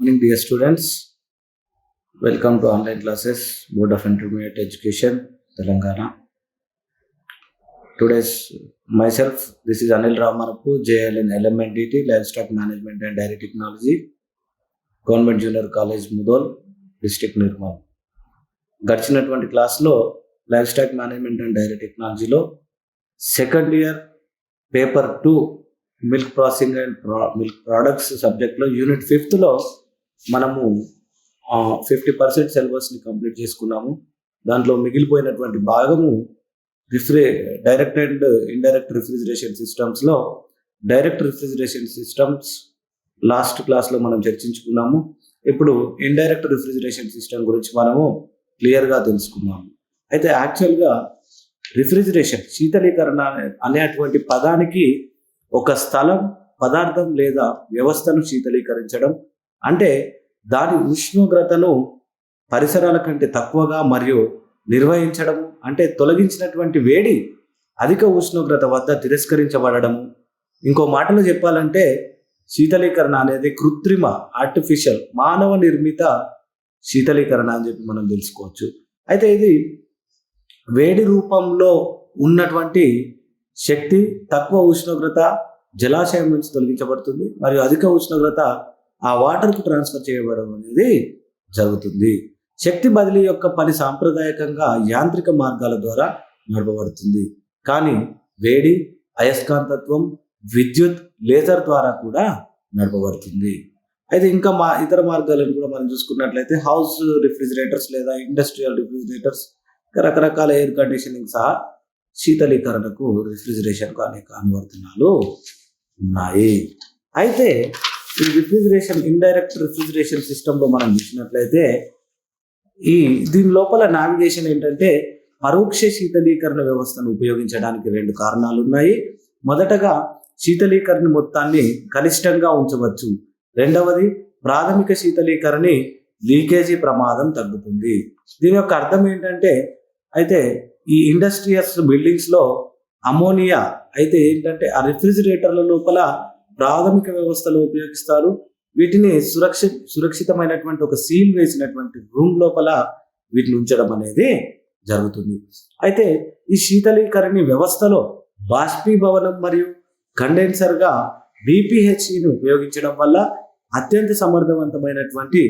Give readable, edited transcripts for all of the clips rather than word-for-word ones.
Morning, dear students. Welcome to online classes, Board of Intermediate Education, Telangana. Today's myself, this is Anil Ramarapu, JL in LMNDT, Livestock Management and Dairy Technology, Government Junior College, Mudol, District Nirmal. గడిచినటువంటి క్లాస్లో livestock management and dairy టెక్నాలజీలో second year paper 2 milk processing and milk products సబ్జెక్ట్లో unit 5లో మనము 50% సిలబస్ని complete చేసుకున్నాము. దాంట్లో మిగిలిపోయినటువంటి భాగము డైరెక్ట్ అండ్ ఇండైరెక్ట్ రిఫ్రిజిరేషన్ సిస్టమ్స్లో డైరెక్ట్ రిఫ్రిజిరేషన్ సిస్టమ్స్ లాస్ట్ క్లాస్లో మనం చర్చించుకున్నాము. ఇప్పుడు ఇండైరెక్ట్ రిఫ్రిజిరేషన్ సిస్టమ్ గురించి మనము క్లియర్గా తెలుసుకున్నాము. అయితే యాక్చువల్గా రిఫ్రిజిరేషన్ శీతలీకరణ అనేటువంటి పదానికి ఒక స్థలం, పదార్థం లేదా వ్యవస్థను శీతలీకరించడం అంటే దాని ఉష్ణోగ్రతను పరిసరాల కంటే తక్కువగా మరియు నిర్వహించడం అంటే తొలగించినటువంటి వేడి అధిక ఉష్ణోగ్రత వద్ద తిరస్కరించబడము. ఇంకో మాటలో చెప్పాలంటే శీతలీకరణ అనేది కృత్రిమ ఆర్టిఫిషియల్ మానవ నిర్మిత శీతలీకరణ అని చెప్పి మనం తెలుసుకోవచ్చు. అయితే ఇది వేడి రూపంలో ఉన్నటువంటి శక్తి తక్కువ ఉష్ణోగ్రత జలాశయం నుంచి తొలగించబడుతుంది మరియు అధిక ఉష్ణోగ్రత ఆ వాటర్కు ట్రాన్స్ఫర్ చేయబడడం అనేది జరుగుతుంది. శక్తి బదిలీ యొక్క పని సాంప్రదాయకంగా యాంత్రిక మార్గాల ద్వారా నడపబడుతుంది. కానీ వేడి, అయస్కాంతత్వం, విద్యుత్, లేజర్ ద్వారా కూడా నడపబడుతుంది. అయితే ఇంకా ఇతర మార్గాలను కూడా మనం చూసుకున్నట్లయితే హౌస్ రిఫ్రిజిరేటర్స్ లేదా ఇండస్ట్రియల్ రిఫ్రిజిరేటర్స్, రకరకాల ఎయిర్ కండిషనింగ్ సహా శీతలీకరణకు రిఫ్రిజిరేషన్కు అనేక అనువర్తనాలు ఉన్నాయి. అయితే ఈ రిఫ్రిజిరేషన్ ఇండైరెక్ట్ రిఫ్రిజిరేషన్ సిస్టంలో మనం చూసినట్లయితే దీని లోపల నావిగేషన్ ఏంటంటే పరోక్ష శీతలీకరణ వ్యవస్థను ఉపయోగించడానికి 2 కారణాలు ఉన్నాయి. మొదటగా శీతలీకరణ మొత్తాన్ని కనిష్టంగా ఉంచవచ్చు. రెండవది ప్రాథమిక శీతలీకరణి లీకేజీ ప్రమాదం తగ్గుతుంది. దీని యొక్క అర్థం ఏంటంటే అయితే ఈ ఇండస్ట్రియల్స్ బిల్డింగ్స్లో అమోనియా అయితే ఏంటంటే ఆ రిఫ్రిజిరేటర్ల లోపల ప్రాథమిక వ్యవస్థలో ఉపయోగిస్తారు. వీటిని సురక్షితమైనటువంటి ఒక సీల్ వేసినటువంటి రూమ్ లోపల వీటిని ఉంచడం అనేది జరుగుతుంది. అయితే ఈ శీతలీకరణి వ్యవస్థలో బాష్పీభవనం మరియు కండెన్సర్గా BPHని ఉపయోగించడం వల్ల అత్యంత సమర్థవంతమైనటువంటి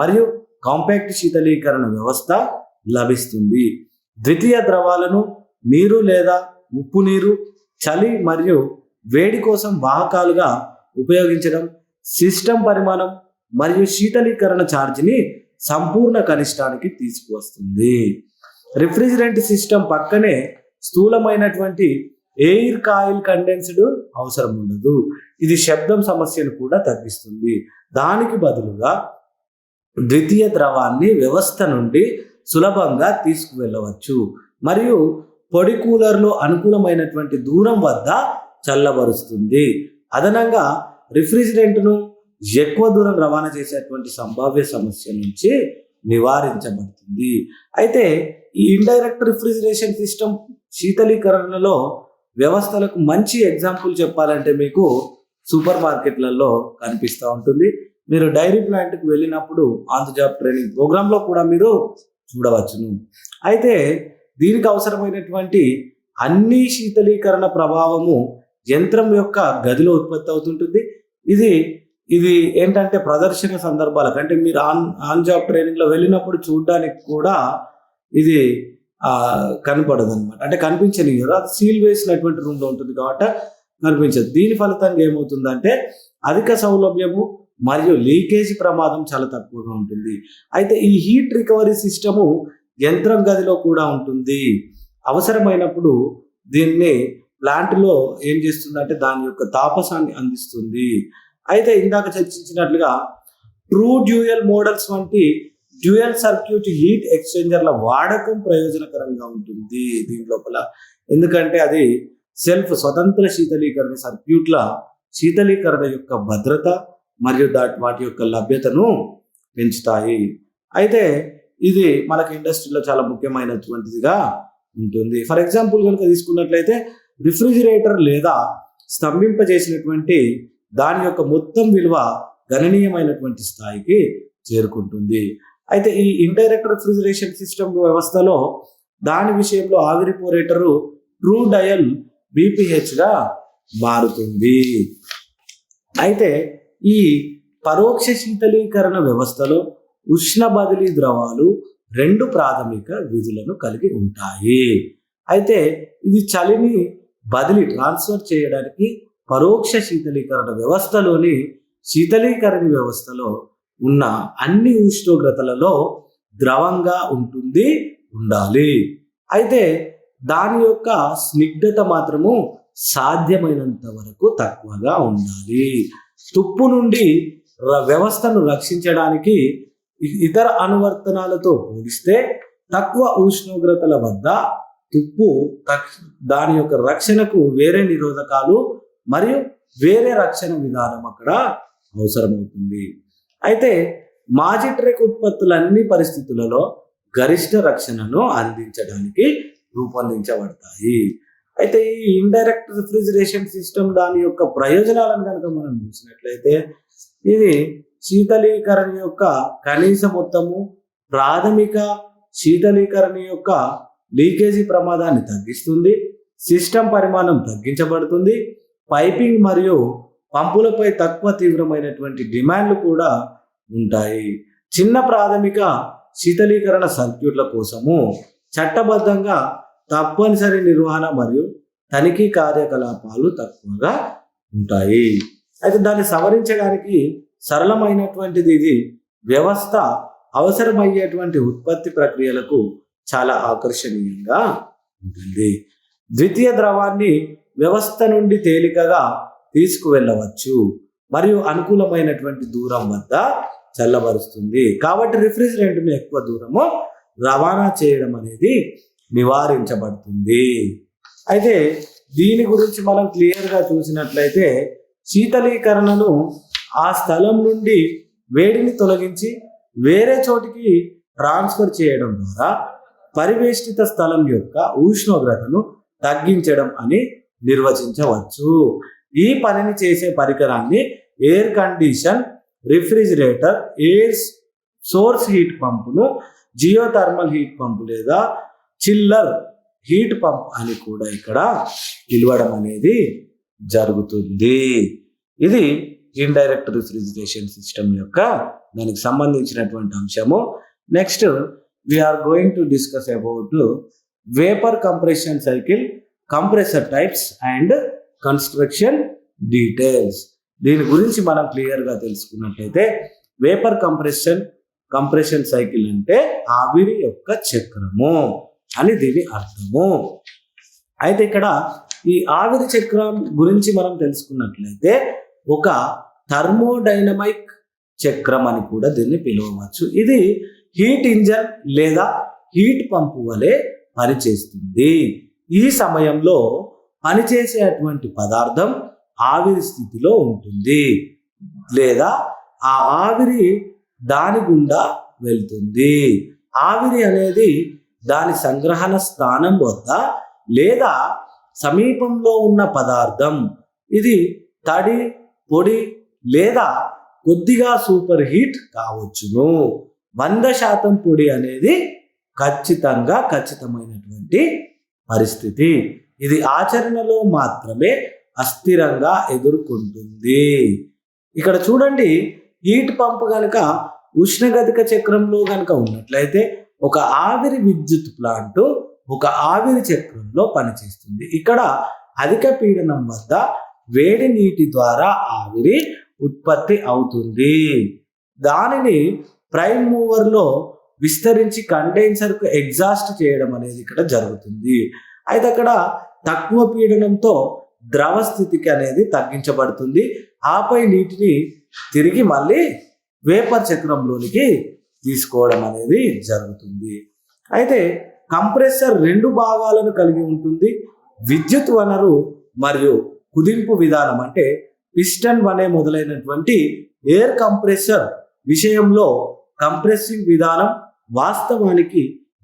మరియు కాంపాక్ట్ శీతలీకరణ వ్యవస్థ లభిస్తుంది. ద్వితీయ ద్రవాలను నీరు లేదా ఉప్పు నీరు, చలి మరియు వేడి కోసం వాహకాలుగా ఉపయోగించడం సిస్టమ్ పరిమాణం మరియు శీతలీకరణ ఛార్జ్ని సంపూర్ణ కనిష్టానికి తీసుకువస్తుంది. రిఫ్రిజిరెంట్ సిస్టమ్ పక్కనే స్థూలమైనటువంటి ఎయిర్ కాయిల్ కండెన్స్డ్ అవసరం ఉండదు. ఇది శబ్దం సమస్యను కూడా తగ్గిస్తుంది. దానికి బదులుగా ద్వితీయ ద్రవాన్ని వ్యవస్థ నుండి సులభంగా తీసుకువెళ్ళవచ్చు మరియు పొడి కూలర్లో అనుకూలమైనటువంటి దూరం వద్ద చల్లబరుస్తుంది. అదనంగా రిఫ్రిజిరెంట్ను ఎక్కువ దూరం రవాణా చేసేటువంటి సంభావ్య సమస్య నుంచి నివారించబడుతుంది. అయితే ఈ ఇండైరెక్ట్ రిఫ్రిజిరేషన్ సిస్టమ్ శీతలీకరణలో వ్యవస్థలకు మంచి ఎగ్జాంపుల్ చెప్పాలంటే మీకు సూపర్ మార్కెట్లలో కనిపిస్తూ ఉంటుంది. మీరు డైరీ ప్లాంట్కి వెళ్ళినప్పుడు ఆన్ ది జాబ్ ట్రైనింగ్ ప్రోగ్రాంలో కూడా మీరు చూడవచ్చును. అయితే దీనికి అవసరమైనటువంటి అన్ని శీతలీకరణ ప్రభావము యంత్రం యొక్క గదిలో ఉత్పత్తి అవుతుంటుంది. ఇది ఏంటంటే ప్రదర్శన సందర్భాలకు అంటే మీరు ఆన్ జాబ్ ట్రైనింగ్లో వెళ్ళినప్పుడు చూడడానికి కూడా ఇది కనపడదు అనమాట. అంటే కనిపించని కదా, అది సీల్ వేసినటువంటి రూమ్లో ఉంటుంది కాబట్టి కనిపించదు. దీని ఫలితంగా ఏమవుతుందంటే అధిక సౌలభ్యము మరియు లీకేజ్ ప్రమాదం చాలా తక్కువగా ఉంటుంది. అయితే ఈ హీట్ రికవరీ సిస్టము యంత్రం గదిలో కూడా ఉంటుంది. అవసరమైనప్పుడు దీన్ని ప్లాంట్లో ఏం చేస్తుందంటే దాని యొక్క తాపసాన్ని అందిస్తుంది. అయితే ఇందాక చర్చించినట్లుగా ట్రూ డ్యూయల్ మోడల్స్ వంటి డ్యూయల్ సర్క్యూట్ హీట్ ఎక్స్చేంజర్ల వాడకం ప్రయోజనకరంగా ఉంటుంది దీని లోపల. ఎందుకంటే అది స్వతంత్ర శీతలీకరణ సర్క్యూట్ల శీతలీకరణ యొక్క భద్రత మరియు వాటి యొక్క లభ్యతను పెంచుతాయి. అయితే ఇది మనకి ఇండస్ట్రీలో చాలా ముఖ్యమైనటువంటిదిగా ఉంటుంది. ఫర్ ఎగ్జాంపుల్ కనుక తీసుకున్నట్లయితే రిఫ్రిజిరేటర్ లేదా స్తంభింపజేసినటువంటి దాని యొక్క మొత్తం విలువ గణనీయమైనటువంటి స్థాయికి చేరుకుంటుంది. అయితే ఈ ఇండైరెక్ట్ రిఫ్రిజిరేషన్ సిస్టమ్ వ్యవస్థలో దాని విషయంలో ఆవిరిపోరేటరు ట్రూ డయల్ BPHగా మారుతుంది. అయితే ఈ పరోక్ష శీతలీకరణ వ్యవస్థలో ఉష్ణ బదిలీ ద్రవాలు 2 ప్రాథమిక విధులను కలిగి ఉంటాయి. అయితే ఇది చలిని ట్రాన్స్ఫర్ చేయడానికి పరోక్ష శీతలీకరణ వ్యవస్థలోని శీతలీకరణ వ్యవస్థలో ఉన్న అన్ని ఉష్ణోగ్రతలలో ద్రవంగా ఉండాలి. అయితే దాని యొక్క స్నిగ్ధత మాత్రము సాధ్యమైనంత వరకు తక్కువగా ఉండాలి. తుప్పు నుండి వ్యవస్థను రక్షించడానికి ఇతర అనువర్తనాలతో పోలిస్తే తక్కువ ఉష్ణోగ్రతల వద్ద తుప్పు దాని యొక్క రక్షణకు వేరే నిరోధకాలు మరియు వేరే రక్షణ విధానం అక్కడ అవసరమవుతుంది. అయితే మాజిట్రెక్ ఉత్పత్తులు అన్ని పరిస్థితులలో గరిష్ట రక్షణను అందించడానికి రూపొందించబడతాయి. అయితే ఈ ఇండైరెక్ట్ రిఫ్రిజిరేషన్ సిస్టమ్ దాని యొక్క ప్రయోజనాలను కనుక మనం చూసినట్లయితే ఇది శీతలీకరణ యొక్క కనీస మొత్తము, ప్రాథమిక శీతలీకరణ యొక్క లీకేజీ ప్రమాదాన్ని తగ్గిస్తుంది, సిస్టమ్ పరిమాణం తగ్గించబడుతుంది, పైపింగ్ మరియు పంపులపై తక్కువ తీవ్రమైనటువంటి డిమాండ్లు కూడా ఉంటాయి. చిన్న ప్రాథమిక శీతలీకరణ సర్క్యూట్ల కోసము చట్టబద్ధంగా తప్పనిసరి నిర్వహణ మరియు తనిఖీ కార్యకలాపాలు తక్కువగా ఉంటాయి. అయితే దాన్ని సవరించడానికి సరళమైనటువంటిది ఇది వ్యవస్థ అవసరమయ్యేటువంటి ఉత్పత్తి ప్రక్రియలకు చాలా ఆకర్షణీయంగా ఉంటుంది. ద్వితీయ ద్రవాన్ని వ్యవస్థ నుండి తేలికగా తీసుకువెళ్ళవచ్చు మరియు అనుకూలమైనటువంటి దూరం వద్ద చల్లబరుస్తుంది. కాబట్టి రిఫ్రిజిరెంట్ను ఎక్కువ దూరము రవాణా చేయడం అనేది నివారించబడుతుంది. అయితే దీని గురించి మనం క్లియర్గా చూసినట్లయితే శీతలీకరణను ఆ స్థలం నుండి వేడిని తొలగించి వేరే చోటికి ట్రాన్స్ఫర్ చేయడం ద్వారా పరివేష్టిత స్థలం యొక్క ఉష్ణోగ్రతను తగ్గించడం అని నిర్వచించవచ్చు. ఈ పనిని చేసే పరికరాన్ని air condition refrigerator, air source heat పంపును జియోథర్మల్ హీట్ పంపు లేదా చిల్లర్ హీట్ పంప్ అని కూడా ఇక్కడ పిలవడం అనేది జరుగుతుంది. ఇది ఇండైరెక్ట్ రిఫ్రిజిరేషన్ సిస్టమ్ యొక్క దానికి సంబంధించినటువంటి అంశము. Next we are going to discuss about vapour compression cycle, compressor types and construction details. దీని గురించి మనం క్లియర్గా తెలుసుకున్నట్లయితే వేపర్ కంప్రెషన్ సైకిల్ అంటే ఆవిరి యొక్క చక్రము అని దీని అర్థము. అయితే ఇక్కడ ఈ ఆవిరి చక్రం గురించి మనం తెలుసుకున్నట్లయితే ఒక థర్మోడైనమిక్ చక్రం అని కూడా దీన్ని పిలవవచ్చు. ఇది హీట్ ఇంజన్ లేదా హీట్ పంపు వలె పనిచేస్తుంది. ఈ సమయంలో పనిచేసేటువంటి పదార్థం ఆవిరి స్థితిలో ఉంటుంది లేదా ఆ ఆవిరి దాని గుండా వెళ్తుంది. ఆవిరి అనేది దాని సంగ్రహణ స్థానం వద్ద లేదా సమీపంలో ఉన్న పదార్థం. ఇది తడి, పొడి లేదా కొద్దిగా సూపర్ హీట్ కావచ్చును. 100% పొడి అనేది ఖచ్చితమైనటువంటి పరిస్థితి. ఇది ఆచరణలో మాత్రమే అస్థిరంగా ఎదుర్కొంటుంది. ఇక్కడ చూడండి, హీట్ పంప్ కనుక ఉష్ణగతిక చక్రంలో కనుక ఉన్నట్లయితే ఒక ఆవిరి విద్యుత్ ప్లాంట్ ఒక ఆవిరి చక్రంలో పనిచేస్తుంది. ఇక్కడ అధిక పీడనం వద్ద వేడి నీటి ద్వారా ఆవిరి ఉత్పత్తి అవుతుంది. దానిని ప్రైమ్ మూవర్లో విస్తరించి కండెన్సర్కు ఎగ్జాస్ట్ చేయడం అనేది ఇక్కడ జరుగుతుంది. అయితే అక్కడ తక్కువ పీడనంతో ద్రవ స్థితికి అనేది తగ్గించబడుతుంది. ఆపై నీటిని తిరిగి మళ్ళీ వేపర్ చక్రంలోనికి తీసుకోవడం అనేది జరుగుతుంది. అయితే కంప్రెసర్ 2 భాగాలను కలిగి ఉంటుంది. విద్యుత్ వనరు మరియు కుదింపు విధానం. అంటే పిస్టన్ వలె మొదలైనటువంటి ఎయిర్ కంప్రెసర్ విషయంలో కంప్రెసింగ్ విధానం వాస్తవానికి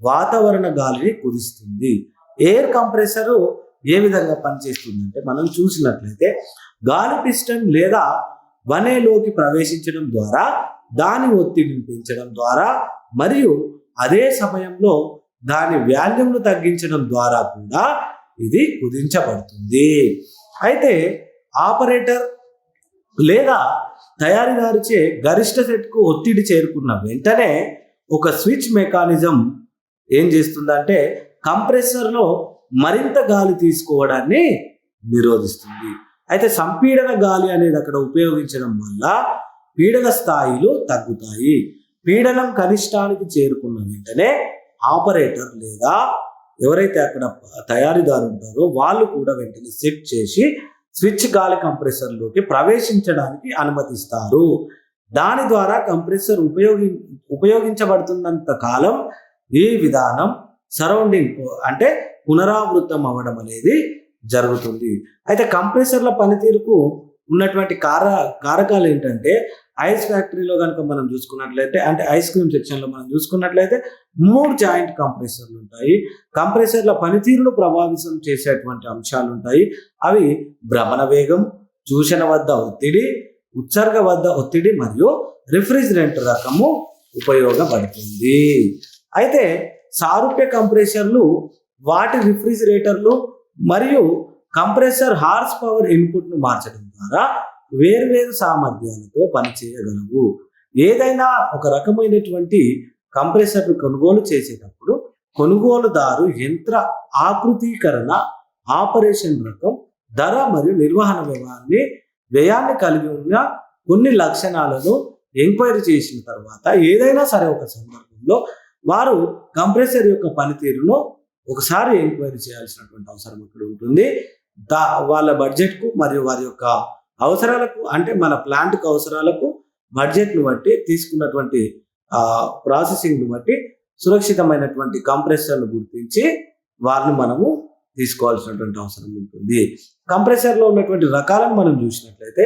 వాతావరణ గాలిని కుదిస్తుంది. ఎయిర్ కంప్రెసరు ఏ విధంగా పనిచేస్తుందంటే మనం చూసినట్లయితే గాలి పిస్టన్ లేదా 1Aలోకి ప్రవేశించడం ద్వారా దాని ఒత్తిడిని పెంచడం ద్వారా మరియు అదే సమయంలో దాని వాల్యూమ్ను తగ్గించడం ద్వారా కూడా ఇది కుదించబడుతుంది. అయితే ఆపరేటర్ లేదా తయారీదారుచే గరిష్ట సెట్కు ఒత్తిడి చేరుకున్న వెంటనే ఒక స్విచ్ మెకానిజం ఏం చేస్తుందంటే కంప్రెసర్లో మరింత గాలి తీసుకోవడాన్ని నిరోధిస్తుంది. అయితే సంపీడన గాలి అనేది అక్కడ ఉపయోగించడం వల్ల పీడన స్థాయిలు తగ్గుతాయి. పీడనం కనిష్టానికి చేరుకున్న వెంటనే ఆపరేటర్ లేదా ఎవరైతే అక్కడ తయారీదారు ఉంటారో వాళ్ళు కూడా వెంటనే సెట్ చేసి స్విచ్ గాలి కంప్రెసర్లోకి ప్రవేశించడానికి అనుమతిస్తారు. దాని ద్వారా కంప్రెసర్ ఉపయోగించబడుతున్నంత కాలం ఈ విధానం సరౌండింగ్ అంటే పునరావృతం అవ్వడం అనేది జరుగుతుంది. అయితే కంప్రెసర్ల పనితీరుకు ఉన్నటువంటి కారకాలు ఏంటంటే ఐస్ ఫ్యాక్టరీలో కనుక మనం చూసుకున్నట్లయితే అంటే ఐస్ క్రీమ్ సెక్షన్లో మనం చూసుకున్నట్లయితే 3 జాయింట్ కంప్రెసర్లు ఉంటాయి. కంప్రెసర్ల పనితీరును ప్రభావితం చేసేటువంటి అంశాలు ఉంటాయి. అవి భ్రమణ వేగం, చూషణ వద్ద ఒత్తిడి, ఉత్సర్గ వద్ద ఒత్తిడి మరియు రిఫ్రిజిరెంట్ రకము ఉపయోగపడుతుంది. అయితే సారూప్య కంప్రెసర్లు వాటి రిఫ్రిజిరేటర్లు మరియు కంప్రెసర్ హార్స్ పవర్ ఇన్పుట్ను మార్చడం ద్వారా వేర్వేరు సామర్థ్యాలతో పనిచేయగలవు. ఏదైనా ఒక రకమైనటువంటి కంప్రెసర్ను కొనుగోలు చేసేటప్పుడు కొనుగోలుదారు యంత్ర ఆకృతీకరణ, ఆపరేషన్ రకం, ధర మరియు నిర్వహణ వ్యయాన్ని కలిగి ఉన్న కొన్ని లక్షణాలను ఎంక్వైరీ చేసిన తర్వాత ఏదైనా సరే ఒక సందర్భంలో వారు కంప్రెసర్ యొక్క పనితీరును ఒకసారి ఎంక్వైరీ చేయాల్సినటువంటి అవసరం ఇక్కడ ఉంటుంది. వాళ్ళ బడ్జెట్కు మరియు వారి యొక్క అవసరాలకు అంటే మన ప్లాంట్కు అవసరాలకు బడ్జెట్ను బట్టి తీసుకున్నటువంటి ప్రాసెసింగ్ను బట్టి సురక్షితమైనటువంటి కంప్రెసర్ను గుర్తించి వారిని మనము తీసుకోవాల్సినటువంటి అవసరం ఉంటుంది. కంప్రెసర్లో ఉన్నటువంటి రకాలను మనం చూసినట్లయితే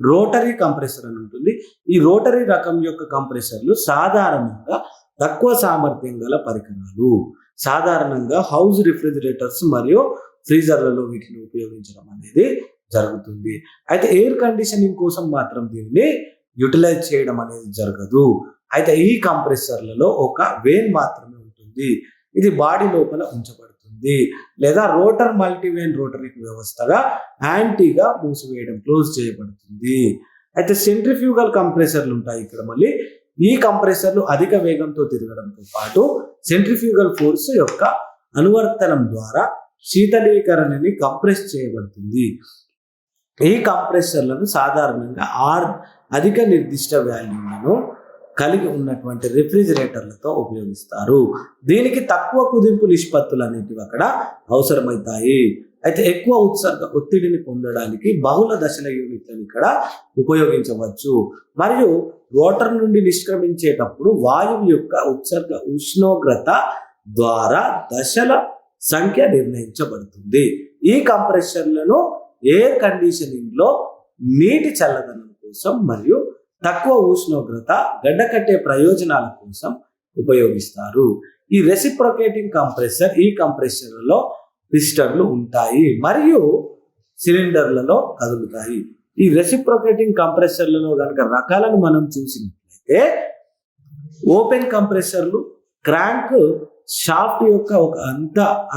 రోటరీ కంప్రెసర్ అని ఉంటుంది. ఈ రోటరీ రకం యొక్క కంప్రెసర్లు సాధారణంగా తక్కువ సామర్థ్యం గల పరికరాలు. సాధారణంగా హౌస్ రిఫ్రిజిరేటర్స్ మరియు ఫ్రీజర్లలో వీటిని ఉపయోగించడం అనేది జరుగుతుంది. అయితే ఎయిర్ కండిషనింగ్ కోసం మాత్రం దీన్ని యూటిలైజ్ చేయడం అనేది జరగదు. అయితే ఈ కంప్రెసర్లలో ఒక వేన్ మాత్రమే ఉంటుంది. ఇది బాడీ లోపల ఉంచబడుతుంది లేదా రోటర్ మల్టీవేన్ రోటరీ వ్యవస్థగా యాంటీగా మూసివేయడం క్లోజ్ చేయబడుతుంది. అయితే సెంట్రిఫ్యూగల్ కంప్రెసర్లు ఉంటాయి. ఇక్కడ మళ్ళీ ఈ కంప్రెసర్లు అధిక వేగంతో తిరగడంతో పాటు సెంట్రిఫ్యూగల్ ఫోర్స్ యొక్క అనువర్తనం ద్వారా శీతలీకరణని కంప్రెస్ చేయబడుతుంది. ఈ కంప్రెసర్లను సాధారణంగా అధిక నిర్దిష్ట వాల్యూమ్లను కలిగి ఉన్నటువంటి రిఫ్రిజిరేటర్లతో ఉపయోగిస్తారు. దీనికి తక్కువ కుదింపు నిష్పత్తులు అనేటివి అక్కడ అవసరమవుతాయి. అయితే ఎక్కువ ఒత్తిడిని పొందడానికి బహుళ దశల యూనిట్లను ఇక్కడ ఉపయోగించవచ్చు. మరియు రోటర్ నుండి నిష్క్రమించేటప్పుడు వాయువు యొక్క ఉష్ణోగ్రత ద్వారా దశల సంఖ్య నిర్ణయించబడుతుంది. ఈ కంప్రెసర్లను ఎయిర్ కండిషనింగ్ లో నీటి చల్లదనం కోసం మరియు తక్కువ ఉష్ణోగ్రత గడ్డకట్టే ప్రయోజనాల కోసం ఉపయోగిస్తారు. ఈ రెసిప్రొకేటింగ్ కంప్రెసర్ ఈ కంప్రెసర్లలో పిస్టన్లు ఉంటాయి మరియు సిలిండర్లలో కదులుతాయి. ఈ రెసిప్రొకేటింగ్ కంప్రెసర్లలో కనుక రకాలను మనం చూసినట్లయితే ఓపెన్ కంప్రెసర్లు క్రాంక్ షాఫ్ట్ యొక్క ఒక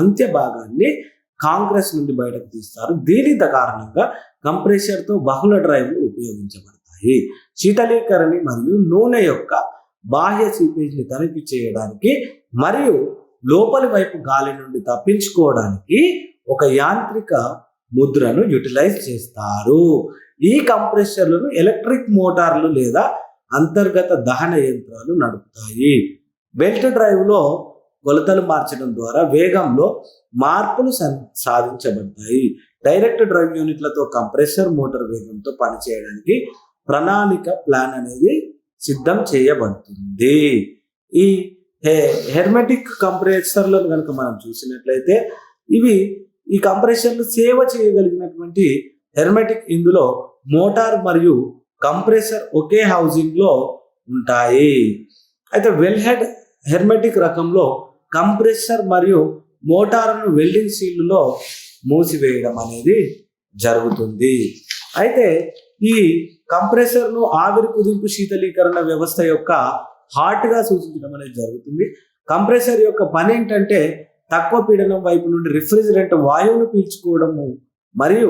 అంత్య భాగాన్ని కాంగ్రెస్ నుండి బయటకు తీస్తారు. దీని కారణంగా కంప్రెసర్తో బహుళ డ్రైవ్లు ఉపయోగించబడతాయి. శీతలీకరణ మరియు నూనె యొక్క బాహ్య సీపేజ్ని తనిఖీ చేయడానికి మరియు లోపలి వైపు గాలి నుండి తప్పించుకోవడానికి ఒక యాంత్రిక ముద్రను యూటిలైజ్ చేస్తారు. ఈ కంప్రెసర్లను ఎలక్ట్రిక్ మోటార్లు లేదా అంతర్గత దహన యంత్రాలు నడుపుతాయి. బెల్ట్ డ్రైవ్లో కొలతలు మార్చడం ద్వారా వేగంలో మార్పులు సాధించబడతాయి. డైరెక్ట్ డ్రైవ్ యూనిట్లతో కంప్రెసర్ మోటార్ వేగంతో పనిచేయడానికి ప్రణాళిక ప్లాన్ అనేది సిద్ధం చేయబడుతుంది. ఈ హెర్మెటిక్ కంప్రెసర్లను కనుక మనం చూసినట్లయితే ఈ కంప్రెసర్లు సేవ చేయగలిగినటువంటి హెర్మెటిక్. ఇందులో మోటార్ మరియు కంప్రెసర్ ఒకే హౌసింగ్ లో ఉంటాయి. అయితే వెల్ హెడ్ హెర్మెటిక్ రకంలో కంప్రెసర్ మరియు మోటార్ను వెల్డింగ్ సీల్డ్లో మూసివేయడం అనేది జరుగుతుంది. అయితే ఈ కంప్రెసర్ను ఆవిరి కుదింపు శీతలీకరణ వ్యవస్థ యొక్క హార్ట్గా సూచించడం అనేది జరుగుతుంది. కంప్రెసర్ యొక్క పని ఏంటంటే తక్కువ పీడనం వైపు నుండి రిఫ్రిజిరెంట్ వాయువును పీల్చుకోవడము మరియు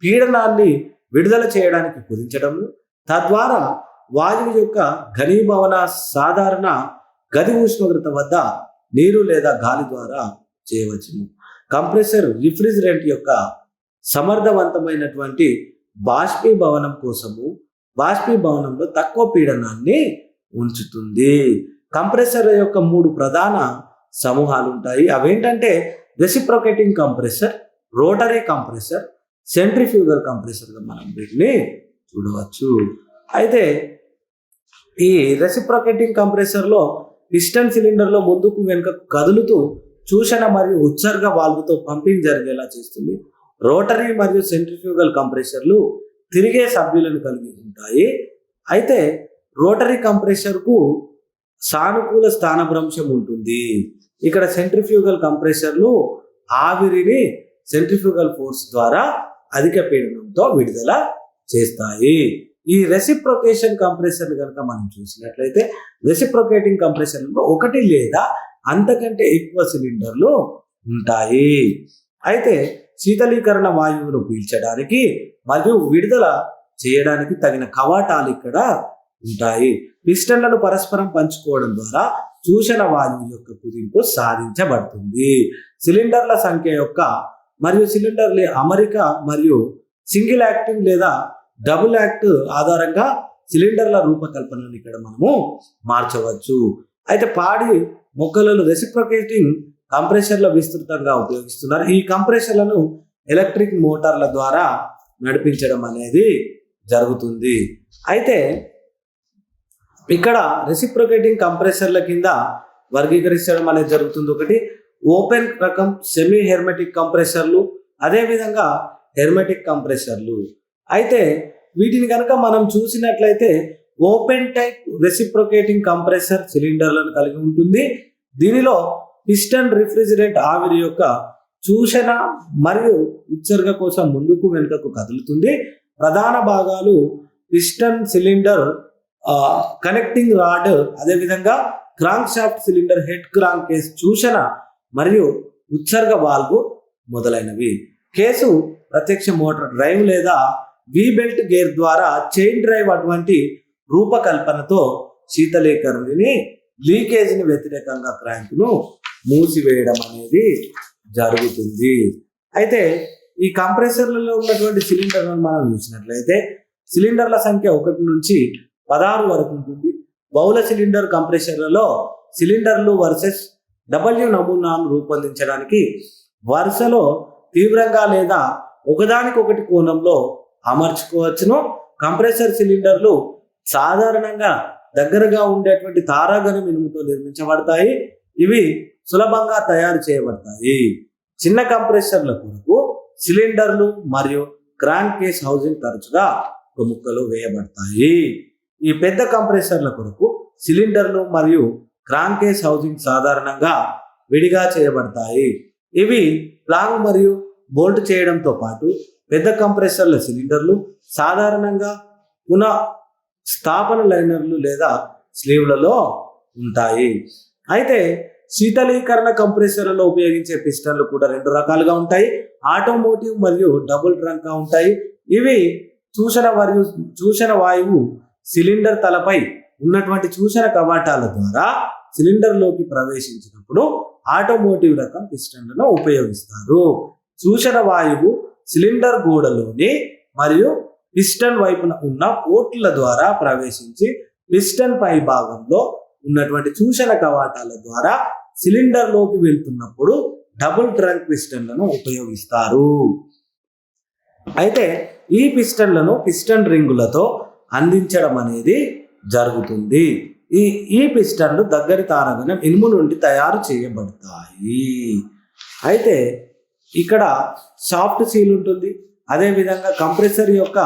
పీడనాన్ని విడుదల చేయడానికి కుదించడము, తద్వారా వాయువు యొక్క ఘనీభవన సాధారణ గది ఉష్ణోగ్రత వద్ద నీరు లేదా గాలి ద్వారా చేయవచ్చును. కంప్రెసర్ రిఫ్రిజిరెంట్ యొక్క సమర్థవంతమైనటువంటి బాష్పీభవనం కోసము బాష్పీభవనంలో తక్కువ పీడనాన్ని ఉంచుతుంది. కంప్రెసర్ యొక్క 3 ప్రధాన సమూహాలు ఉంటాయి. అవేంటంటే reciprocating compressor, rotary compressor, centrifugal కంప్రెసర్గా మనం వీటిని చూడవచ్చు. అయితే ఈ రెసిప్రొకేటింగ్ కంప్రెసర్లో పిస్టన్ సిలిండర్లో ముందుకు వెనుకకు కదులుతూ చూషణ మరియు ఉత్సర్గ వాల్వ్తో పంపింగ్ జరిగేలా చేస్తుంది. రోటరీ మరియు సెంట్రిఫ్యూగల్ కంప్రెసర్లు తిరిగే సభ్యులను కలిగి ఉంటాయి. అయితే రోటరీ కంప్రెసర్కు సానుకూల స్థానభ్రంశం ఉంటుంది. ఇక్కడ సెంట్రిఫ్యూగల్ కంప్రెసర్లు ఆవిరిని సెంట్రిఫ్యూగల్ ఫోర్స్ ద్వారా అధిక పీడనంతో విడుదల చేస్తాయి. ఈ రెసిప్రొకేషన్ కంప్రెసర్ కనుక మనం చూసినట్లయితే రెసిప్రొకేటింగ్ కంప్రెసర్లో 1 లేదా అంతకంటే ఎక్కువ సిలిండర్లు ఉంటాయి. అయితే శీతలీకరణ వాయువును పీల్చడానికి మరియు విడుదల చేయడానికి తగిన కవాటాలు ఇక్కడ ఉంటాయి. పిస్టన్లను పరస్పరం పంచుకోవడం ద్వారా చూషణ వాయువు యొక్క కుదింపు సాధించబడుతుంది. సిలిండర్ల సంఖ్య యొక్క మరియు సిలిండర్ల అమరిక మరియు సింగిల్ యాక్టింగ్ లేదా డబుల్ యాక్ట్ ఆధారంగా సిలిండర్ల రూపకల్పనను ఇక్కడ మనము మార్చవచ్చు. అయితే పాడి మొక్కలను రెసిప్రొకేటింగ్ కంప్రెసర్ల విస్తృతంగా ఉపయోగిస్తున్నారు. ఈ కంప్రెసర్లను ఎలక్ట్రిక్ మోటార్ల ద్వారా నడిపించడం అనేది జరుగుతుంది. అయితే ఇక్కడ రెసిప్రొకేటింగ్ కంప్రెసర్ల కింద వర్గీకరించడం అనేది జరుగుతుంది. ఒకటి ఓపెన్ రకం సెమీ హెర్మెటిక్ కంప్రెసర్లు, అదేవిధంగా హెర్మెటిక్ కంప్రెసర్లు. అయితే వీటిని కనుక మనం చూసినట్లయితే ఓపెన్ టైప్ రెసిప్రొకేటింగ్ కంప్రెసర్ సిలిండర్లను కలిగి ఉంటుంది. దీనిలో పిస్టన్ రిఫ్రిజిరెంట్ ఆవిరి యొక్క చూషణ మరియు ఉత్సర్గ కోసం ముందుకు వెనుకకు కదులుతుంది. ప్రధాన భాగాలు పిస్టన్ సిలిండర్ కనెక్టింగ్ రాడ్, అదేవిధంగా crankshaft cylinder head crankcase చూషణ మరియు ఉత్సర్గ వాల్వ్ మొదలైనవి. కేసు ప్రత్యక్ష మోటార్ డ్రైవ్ లేదా వి బెల్ట్ గేర్ ద్వారా చైన్ డ్రైవ్ అటువంటి రూపకల్పనతో శీతలీకరణని లీకేజీని వ్యతిరేకంగా క్రాంక్ను మూసివేయడం అనేది జరుగుతుంది. అయితే ఈ కంప్రెసర్లలో ఉన్నటువంటి సిలిండర్లను మనం చూసినట్లయితే సిలిండర్ల సంఖ్య 1 నుంచి 16 వరకు ఉంటుంది. బహుళ సిలిండర్ కంప్రెసర్లలో సిలిండర్లు వర్సెస్ డబ్ల్యూ నమూనాను రూపొందించడానికి వరుసలో తీవ్రంగా లేదా ఒకదానికొకటి కోణంలో అమర్చుకోవచ్చును. కంప్రెసర్ సిలిండర్లు సాధారణంగా దగ్గరగా ఉండేటువంటి తారాగణం ఇనుముతో నిర్మించబడతాయి. ఇవి సులభంగా తయారు చేయబడతాయి. చిన్న కంప్రెసర్ల కొరకు సిలిండర్లు మరియు క్రాంక్ కేస్ హౌసింగ్ తరచుగా ఒక ముక్కలు వేయబడతాయి. ఈ పెద్ద కంప్రెసర్ల కొరకు సిలిండర్లు మరియు క్రాంక్ కేస్ హౌసింగ్ సాధారణంగా విడిగా చేయబడతాయి. ఇవి ప్లాంగ్ మరియు బోల్ట్ చేయడంతో పాటు పెద్ద కంప్రెసర్ల సిలిండర్లు సాధారణంగా పునః స్థాపన లైనర్లు లేదా స్లీవ్లలో ఉంటాయి. అయితే శీతలీకరణ కంప్రెసర్లలో ఉపయోగించే పిస్టన్లు కూడా 2 రకాలుగా ఉంటాయి. ఆటోమోటివ్ మరియు డబుల్ ట్రంక్గా ఉంటాయి. ఇవి చూషణ వాయువు సిలిండర్ తలపై ఉన్నటువంటి చూషణ కవాటాల ద్వారా సిలిండర్లోకి ప్రవేశించినప్పుడు ఆటోమోటివ్ రకం పిస్టన్లను ఉపయోగిస్తారు. చూషణ వాయువు సిలిండర్ గోడలోని మరియు పిస్టన్ వైపున ఉన్న పోర్టుల ద్వారా ప్రవేశించి పిస్టన్ పై భాగంలో ఉన్నటువంటి చూషణ కవాటాల ద్వారా సిలిండర్లోకి వెళ్తున్నప్పుడు డబుల్ ట్రంక్ పిస్టన్లను ఉపయోగిస్తారు. అయితే ఈ పిస్టన్లను పిస్టన్ రింగులతో అందించడం అనేది జరుగుతుంది. ఈ పిస్టన్లు దగ్గరి తారగణం ఇనుము నుండి తయారు చేయబడతాయి. అయితే ఇక్కడ సాఫ్ట్ సీల్ ఉంటుంది. అదేవిధంగా కంప్రెసర్ యొక్క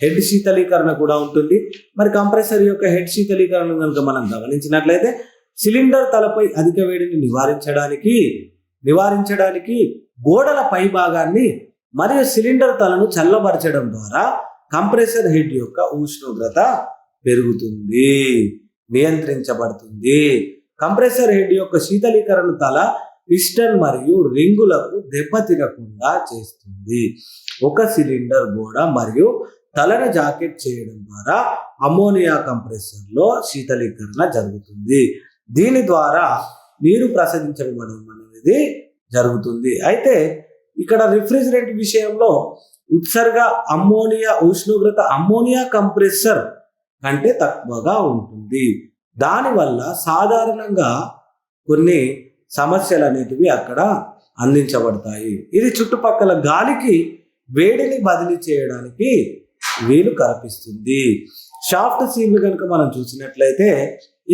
హెడ్ శీతలీకరణ కూడా ఉంటుంది. మరి కంప్రెసర్ యొక్క హెడ్ శీతలీకరణ కనుక మనం గమనించినట్లయితే సిలిండర్ తలపై అధిక వేడిని నివారించడానికి గోడల పై భాగాన్ని మరియు సిలిండర్ తలను చల్లబరచడం ద్వారా కంప్రెసర్ హెడ్ యొక్క ఉష్ణోగ్రత పెరుగుతుంది, నియంత్రించబడుతుంది. కంప్రెసర్ హెడ్ యొక్క శీతలీకరణ తల పిస్టన్ మరియు రింగులకు దెబ్బతినకుండా చేస్తుంది. ఒక సిలిండర్ గోడ మరియు తలను జాకెట్ చేయడం ద్వారా అమ్మోనియా కంప్రెసర్లో శీతలీకరణ జరుగుతుంది. దీని ద్వారా నీరు ప్రసరించబడడం అనేది జరుగుతుంది. అయితే ఇక్కడ రిఫ్రిజిరెంట్ విషయంలో ఉత్సర్గ అమ్మోనియా ఉష్ణోగ్రత అమ్మోనియా కంప్రెసర్ కంటే తక్కువగా ఉంటుంది. దానివల్ల సాధారణంగా కొన్ని సమస్యలు అనేటివి అక్కడ అందించబడతాయి. ఇది చుట్టుపక్కల గాలికి వేడిని బదిలీ చేయడానికి వీలు కల్పిస్తుంది. షాఫ్ట్ సీల్ కనుక మనం చూసినట్లయితే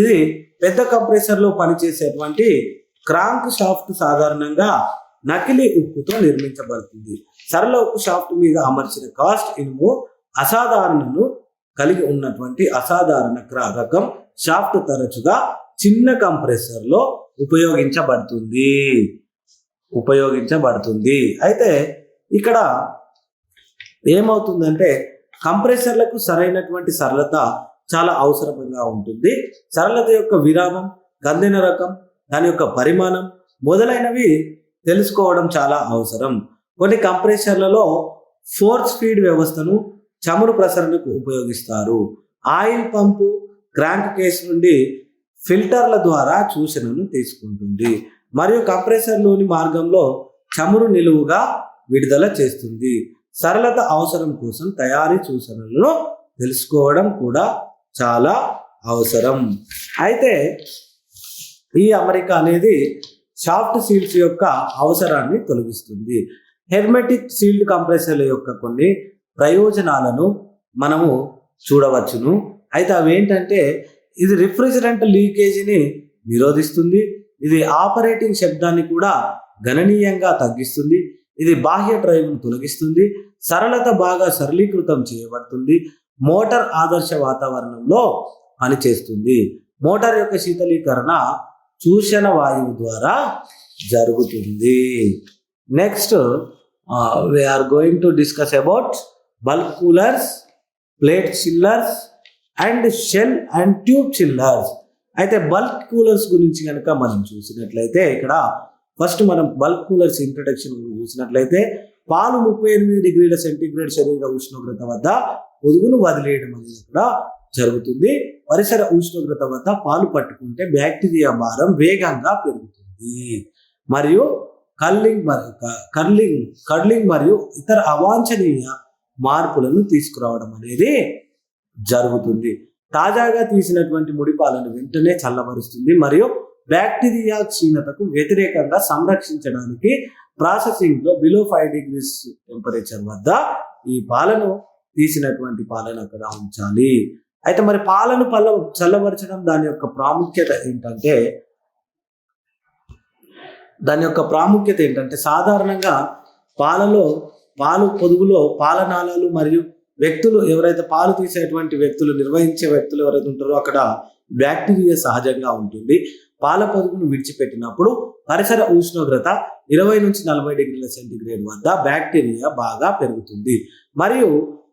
ఇది పెద్ద కంప్రెసర్లో పనిచేసేటువంటి క్రాంక్ షాఫ్ట్ సాధారణంగా నకిలీ ఉక్కుతో నిర్మించబడుతుంది. సరళ ఉక్కు షాఫ్ట్ మీద అమర్చిన కాస్ట్ ఇనుము అసాధారణను కలిగి ఉన్నటువంటి అసాధారణ రకం షాఫ్ట్ తరచుగా చిన్న కంప్రెసర్లో ఉపయోగించబడుతుంది. అయితే ఇక్కడ ఏమవుతుందంటే కంప్రెసర్లకు సరైనటువంటి సరళత చాలా అవసరంగా ఉంటుంది. సరళత యొక్క విరామం, గందెన రకం, దాని యొక్క పరిమాణం మొదలైనవి తెలుసుకోవడం చాలా అవసరం. కొన్ని కంప్రెసర్లలో ఫోర్స్ ఫీడ్ వ్యవస్థను చమురు ప్రసరణకు ఉపయోగిస్తారు. ఆయిల్ పంపు క్రాంక్ కేస్ నుండి ఫిల్టర్ల ద్వారా సూచనను తీసుకుంటుంది మరియు కంప్రెసర్లోని మార్గంలో చమురు నిలువుగా విడుదల చేస్తుంది. సరళత అవసరం కోసం తయారీ సూచనలను తెలుసుకోవడం కూడా చాలా అవసరం. అయితే ఈ అమరిక అనేది షాఫ్ట్ సీల్స్ యొక్క అవసరాన్ని తొలగిస్తుంది. హెర్మెటిక్ సీల్డ్ కంప్రెసర్ల యొక్క కొన్ని ప్రయోజనాలను మనము చూడవచ్చును. అయితే అవి ఏంటంటే ఇది రిఫ్రిజిరెంట్ లీకేజీని నిరోధిస్తుంది. ఇది ఆపరేటింగ్ శబ్దాన్ని కూడా గణనీయంగా తగ్గిస్తుంది. ఇది బాహ్య డ్రైవ్ను తొలగిస్తుంది. సరళత బాగా సరళీకృతం చేయబడుతుంది. మోటార్ ఆదర్శ వాతావరణంలో పనిచేస్తుంది. మోటార్ యొక్క శీతలీకరణ సూచన వాయువు ద్వారా జరుగుతుంది. Next we are going to discuss about bulk coolers, plate chillers and shell and tube chillers. అయితే బల్క్ కూలర్స్ గురించి కనుక మనం చూసినట్లయితే ఇక్కడ ఫస్ట్ మనం బల్క్ కూలర్స్ ఇంట్రడక్షన్ చూసినట్లయితే పాలు 38 డిగ్రీల సెంటీగ్రేడ్ శరీర ఉష్ణోగ్రత వద్ద పొదుగును వదిలేయడం అనేది ఇక్కడ జరుగుతుంది. పరిసర ఉష్ణోగ్రత వద్ద పాలు పట్టుకుంటే బ్యాక్టీరియా భారం వేగంగా పెరుగుతుంది మరియు కర్లింగ్ మరియు ఇతర అవాంఛనీయ మార్పులను తీసుకురావడం అనేది జరుగుతుంది. తాజాగా తీసినటువంటి ముడిపాలను వెంటనే చల్లబరుస్తుంది మరియు బ్యాక్టీరియా క్షీణతకు వ్యతిరేకంగా సంరక్షించడానికి ప్రాసెసింగ్ లో బిలో 5 degrees టెంపరేచర్ వద్ద ఈ పాలను తీసినటువంటి పాలను అక్కడ ఉంచాలి. అయితే మరి పాలను చల్లబరచడం దాని యొక్క ప్రాముఖ్యత ఏంటంటే సాధారణంగా పాలు పొదుగులో పాలనాళాలు మరియు వ్యక్తులు ఎవరైతే పాలు తీసేటువంటి నిర్వహించే వ్యక్తులు ఎవరైతే ఉంటారో అక్కడ బ్యాక్టీరియా సహజంగా ఉంటుంది. పాల పొదుగును విడిచిపెట్టినప్పుడు పరిసర ఉష్ణోగ్రత 20 నుంచి 40 డిగ్రీల సెంటీగ్రేడ్ వద్ద బ్యాక్టీరియా బాగా పెరుగుతుంది మరియు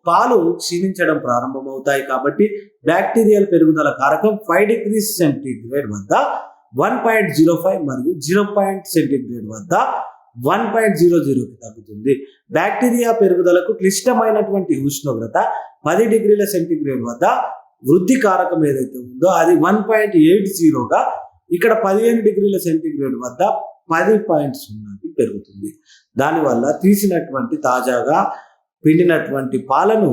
పాలు క్షీణించడం ప్రారంభమవుతాయి. కాబట్టి బ్యాక్టీరియల్ పెరుగుదల కారకం 5 degrees సెంటీగ్రేడ్ వద్ద 1.05 మరియు 0 సెంటీగ్రేడ్ వద్ద 1.00కి తగ్గుతుంది. బ్యాక్టీరియా పెరుగుదలకు క్లిష్టమైనటువంటి ఉష్ణోగ్రత 10 డిగ్రీల సెంటీగ్రేడ్ వద్ద వృద్ధి కారకం ఏదైతే ఉందో అది 1.80గా ఇక్కడ 15 డిగ్రీల సెంటీగ్రేడ్ వద్ద 10.0కి పెరుగుతుంది. దానివల్ల తీసినటువంటి తాజాగా పిండినటువంటి పాలను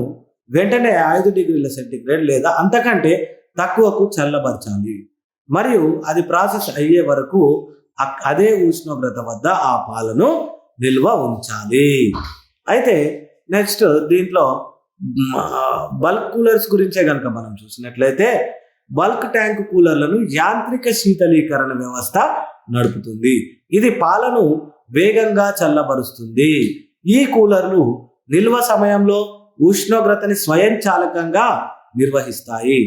వెంటనే 5 డిగ్రీల సెంటీగ్రేడ్ లేదా అంతకంటే తక్కువకు చల్లబరచాలి మరియు అది ప్రాసెస్ అయ్యే వరకు అదే ఉష్ణోగ్రత వద్ద ఆ పాలను నిల్వ ఉంచాలి. అయితే నెక్స్ట్ దీంట్లో బల్క్ కూలర్స్ గురించే కనుక మనం చూసినట్లయితే బల్క్ ట్యాంక్ కూలర్లను యాంత్రిక శీతలీకరణ వ్యవస్థ నడుపుతుంది. ఇది పాలను వేగంగా చల్లబరుస్తుంది. ఈ కూలర్లు నిల్వ సమయంలో ఉష్ణోగ్రతని స్వయంచాలకంగా నిర్వహిస్తాయి.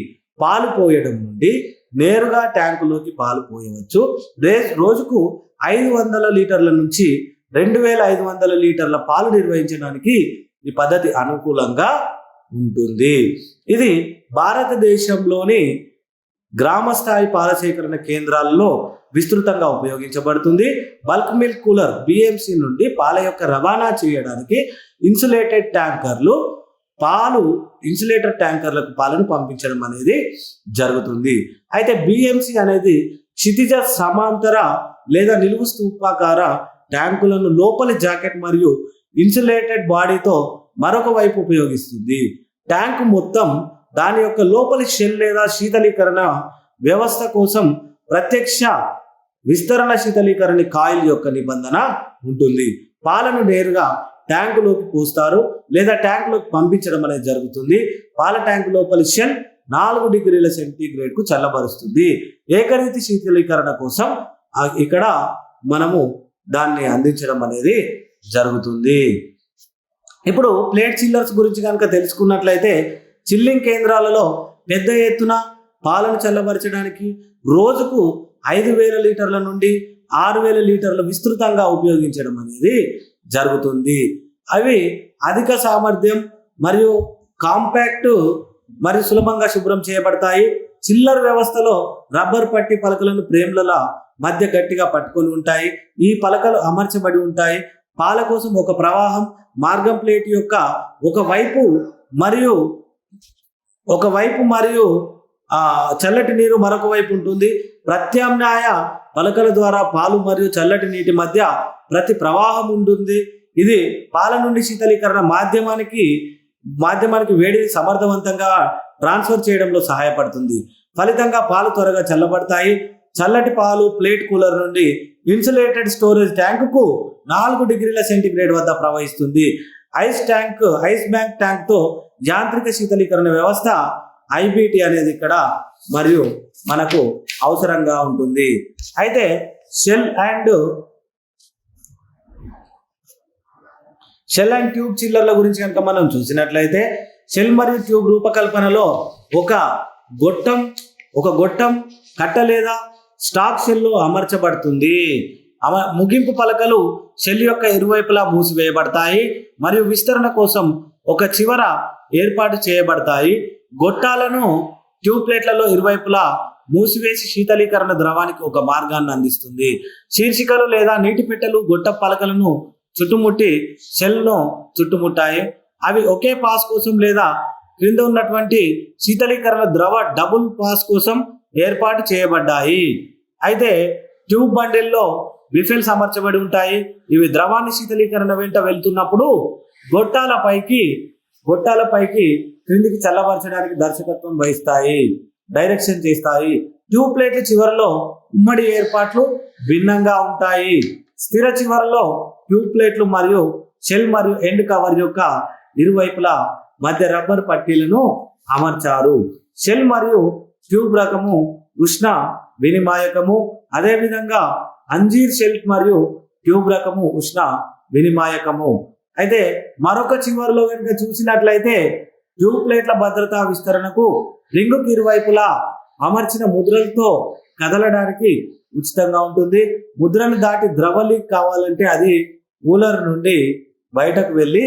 పాలు పోయడం నుండి నేరుగా ట్యాంకులోకి పాలు పోయవచ్చు. రోజుకు 500 లీటర్ల నుంచి 2500 లీటర్ల పాలు నిర్వహించడానికి ఈ పద్ధతి అనుకూలంగా ఉంటుంది. ఇది భారతదేశంలోని గ్రామ స్థాయి పాల సేకరణ కేంద్రాల్లో విస్తృతంగా ఉపయోగించబడుతుంది. బల్క్ మిల్క్ కూలర్ బిఎంసి నుండి పాల యొక్క రవాణా చేయడానికి ఇన్సులేటెడ్ ట్యాంకర్లకు పాలను పంపించడం అనేది జరుగుతుంది. అయితే బిఎంసి అనేది క్షితిజ సమాంతర లేదా నిలువు స్తూపాకార ట్యాంకులను లోపలి జాకెట్ మరియు ఇన్సులేటెడ్ బాడీతో మరొక వైపు ఉపయోగిస్తుంది. ట్యాంకు మొత్తం దాని యొక్క లోపలి షెల్ లేదా శీతలీకరణ వ్యవస్థ కోసం ప్రత్యక్ష విస్తరణ శీతలీకరణ కాయిల్ యొక్క నిబంధన ఉంటుంది. పాలను నేరుగా ట్యాంకులోకి పోస్తారు లేదా ట్యాంకులోకి పంపించడం అనేది జరుగుతుంది. పాల ట్యాంకు లోపలి షెల్ 4 డిగ్రీల సెంటీగ్రేడ్కు చల్లబరుస్తుంది. ఏకరీతి శీతలీకరణ కోసం ఇక్కడ మనము దాన్ని అందించడం అనేది జరుగుతుంది. ఇప్పుడు ప్లేట్ చిల్లర్స్ గురించి కనుక తెలుసుకున్నట్లయితే చిల్లింగ్ కేంద్రాలలో పెద్ద ఎత్తున పాలను చల్లబరచడానికి రోజుకు 5,000 లీటర్ల నుండి 6,000 లీటర్లు విస్తృతంగా ఉపయోగించడం అనేది జరుగుతుంది. అవి అధిక సామర్థ్యం మరియు కాంపాక్ట్ మరియు సులభంగా శుభ్రం చేయబడతాయి. చిల్లర్ వ్యవస్థలో రబ్బర్ పట్టి పలకలను ఫ్రేమ్ల మధ్య గట్టిగా పట్టుకొని ఉంటాయి. ఈ పలకలు అమర్చబడి ఉంటాయి. పాల కోసం ఒక ప్రవాహం మార్గం ప్లేట్ యొక్క ఒకవైపు మరియు చల్లటి నీరు మరొక వైపు ఉంటుంది. ప్రత్యామ్నాయ పలకల ద్వారా పాలు మరియు చల్లటి నీటి మధ్య ప్రతి ప్రవాహం ఉంటుంది. ఇది పాల నుండి శీతలీకరణ మాధ్యమానికి వేడిని సమర్థవంతంగా ట్రాన్స్ఫర్ చేయడంలో సహాయపడుతుంది. ఫలితంగా పాలు త్వరగా చల్లబడతాయి. చల్లటి పాలు ప్లేట్ కూలర్ నుండి ఇన్సులేటెడ్ స్టోరేజ్ ట్యాంకుకు 4 డిగ్రీల సెంటీగ్రేడ్ వద్ద ప్రవహిస్తుంది. ఐస్ బ్యాంక్ ట్యాంక్తో యాంత్రిక శీతలీకరణ వ్యవస్థ ఐబిటి అనేది ఇక్కడ మరియు మనకు అవసరంగా ఉంటుంది. అయితే షెల్ అండ్ ట్యూబ్ చిల్లర్ల గురించి కనుక మనం చూసినట్లయితే షెల్ మరియు ట్యూబ్ రూపకల్పనలో ఒక గొట్టం కట్ట లేదా స్టాక్ షెల్లో అమర్చబడుతుంది. ముగింపు పలకలు షెల్ యొక్క ఇరువైపులా మూసివేయబడతాయి మరియు విస్తరణ కోసం ఒక చివర ఏర్పాటు చేయబడతాయి. గొట్టాలను ట్యూబ్ ప్లేట్లలో ఇరువైపులా మూసివేసి శీతలీకరణ ద్రవానికి ఒక మార్గాన్ని అందిస్తుంది. శీర్షికలు లేదా నీటి పెట్టెలు గొట్ట పలకలను చుట్టుముట్టి షెల్ను చుట్టుముట్టాయి. అవి ఒకే పాస్ కోసం లేదా క్రింద ఉన్నటువంటి శీతలీకరణ ద్రవ డబుల్ పాస్ కోసం ఏర్పాటు చేయబడ్డాయి. అయితే ట్యూబ్ బండిల్లో బిఫెల్స్ అమర్చబడి ఉంటాయి. ఇవి ద్రవాన్ని శీతలీకరణ వెంట వెళ్తున్నప్పుడు గొట్టాలపైకి క్రిందికి చల్లబరచడానికి దర్శకత్వం వహిస్తాయి, డైరెక్షన్ చేస్తాయి. ట్యూబ్ ప్లేట్ల చివరలో ఉమ్మడి ఏర్పాట్లు భిన్నంగా ఉంటాయి. స్థిర చివరలో ట్యూబ్ ప్లేట్లు మరియు షెల్ మరియు ఎండ్ కవర్ యొక్క ఇరువైపుల మధ్య రబ్బర్ పట్టీలను అమర్చారు. షెల్ మరియు ట్యూబ్ రకము ఉష్ణ వినిమాయకము. అదేవిధంగా అంజీర్ షెల్ మరియు ట్యూబ్ రకము ఉష్ణ వినిమాయకము. అయితే మరొక చివరిలో కనుక చూసినట్లయితే ట్యూబ్ ప్లేట్ల భద్రతా విస్తరణకు రింగుకి ఇరువైపులా అమర్చిన ముద్రలతో కదలడానికి ఉచితంగా ఉంటుంది. ముద్రను దాటి ద్రవ లీక్ కావాలంటే అది కూలర్ నుండి బయటకు వెళ్ళి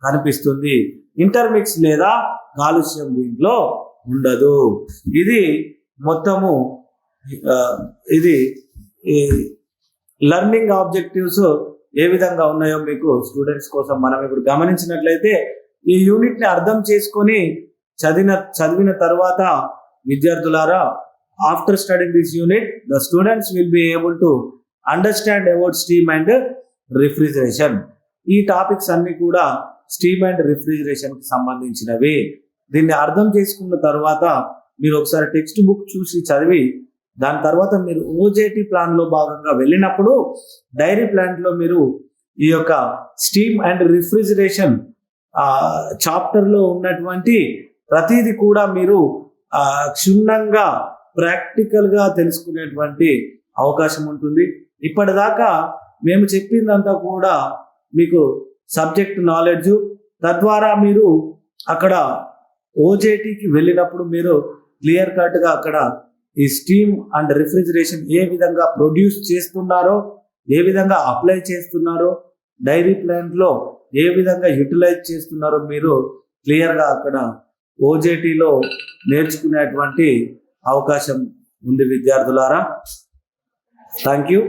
కనిపిస్తుంది. ఇంటర్మిక్స్ లేదా కాలుష్యం దీంట్లో ఉండదు. ఇది మొత్తము లెర్నింగ్ ఆబ్జెక్టివ్స్ ఏ విధంగా ఉన్నాయో మీకు స్టూడెంట్స్ కోసం మనం ఇప్పుడు గమనించినట్లయితే ఈ యూనిట్ ని అర్థం చేసుకొని చదివిన తర్వాత విద్యార్థులారా, after studying this unit the students will be able to understand about steam and refrigeration. ఈ టాపిక్స్ అన్ని కూడా స్టీమ్ అండ్ రిఫ్రిజరేషన్ కి సంబంధించినవి. దీన్ని అర్థం చేసుకున్న తర్వాత మీరు ఒకసారి టెక్స్ట్ బుక్ చూసి చదివి దాని తర్వాత మీరు ఓజేటీ ప్లాన్ లో భాగంగా వెళ్ళినప్పుడు డైరీ ప్లాంట్ లో మీరు ఈ యొక్క స్టీమ్ అండ్ రిఫ్రిజరేషన్ చాప్టర్ లో ఉన్నటువంటి ప్రతిదీ కూడా మీరు క్షుణ్ణంగా ప్రాక్టికల్ గా తెలుసుకునేటువంటి అవకాశం ఉంటుంది. ఇప్పటిదాకా మేము చెప్పిందంతా కూడా మీకు సబ్జెక్ట్ నాలెడ్జ్. తద్వారా మీరు అక్కడ ఓజేటీకి వెళ్ళినప్పుడు మీరు క్లియర్ కట్ గా అక్కడ ఈ స్టీమ్ అండ్ రిఫ్రిజరేషన్ ఏ విధంగా ప్రొడ్యూస్ చేస్తున్నారో, ఏ విధంగా అప్లై చేస్తున్నారో, డైరీ ప్లాంట్ లో ఏ విధంగా యూటిలైజ్ చేస్తున్నారో మీరు క్లియర్గా అక్కడ ఓజేటీలో నేర్చుకునేటువంటి అవకాశం ఉంది విద్యార్థులారా. Thank you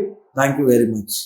very much.